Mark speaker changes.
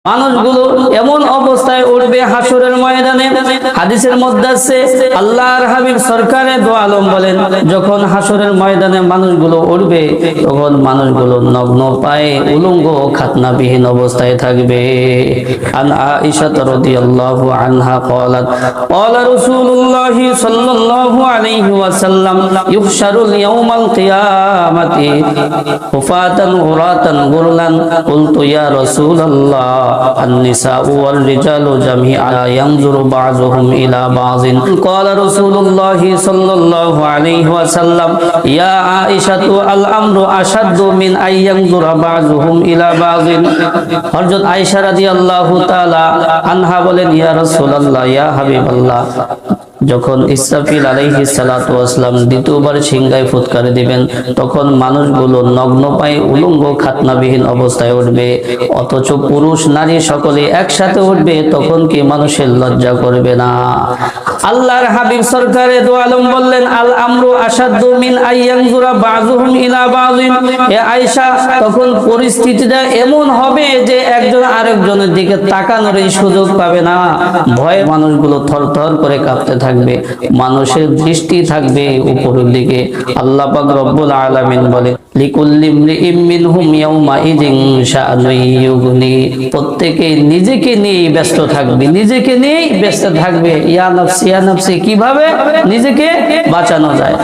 Speaker 1: মানুষগুলো এমন অবস্থায় উঠবে হাসরের ময়দানে। হাদিসের মধ্যে আছে আল্লাহর হাবিব সরকারে দো আলম বলেন, যখন হাসরের ময়দানে মানুষগুলো উঠবে তখন মানুষগুলো নগ্ন পায়ে উলঙ্গ খাতনাবিহীন অবস্থায় থাকবে। আন আয়েশা রাদিয়াল্লাহু আনহা قالت قال رسول الله صلى الله عليه وسلم يحشر يوم القيامة حفاة عراة غرلا قلت يا رسول الله النساء والرجال جميعا ينظر بعضهم إلى بعض قال رسول الله صلى الله عليه وسلم يا عائشة الأمر أشد من أن ينظر بعضهم إلى بعض। হযরত আয়েশা রাদিয়াল্লাহু তাআলা আনহা বলেন, ইয়া রাসূলুল্লাহ, ইয়া হাবিবাল্লাহ, যখন ইসরাফিল আলাইহিস সালাতু ওয়াস সালাম দ্বিতীয়বার সিংহায় ফুৎকার দিবেন তখন মানুষগুলো নগ্ন পায়ে উলঙ্গ খাতনাবিহীন অবস্থায় উঠবে, অথচ পুরুষ নারী সকলে একসাথে উঠবে। তখন কি মানুষের লজ্জা করবে না? আল্লাহর হাবিব সরকারে দো আলম বললেন, আল আমরু আশাদ্দু মিন আইয়ানজুরা বাযুহুম ইলা বাযিন। এ আয়েশা, তখন পরিস্থিতিটা এমন হবে যে একজন আরেকজনের দিকে তাকানোর সুযোগ পাবে না। ভয়ে মানুষগুলো থরথর করে কাঁপতে থাকবে, মানুষের দৃষ্টি থাকবে উপরের দিকে। আল্লাহ পাক রব্বুল আলামিন বলে, লিকুল্লি ইমরিইম মিনহুম ইয়াউমা ইযিন শাআনুন ইউগনি। প্রত্যেকে নিজেকে নিয়ে ব্যস্ত থাকবে, নিজেকে নিয়ে ব্যস্ত থাকবে। ইয়া নাফসি ইয়া নাফসি, কিভাবে নিজেকে বাঁচানো যায়।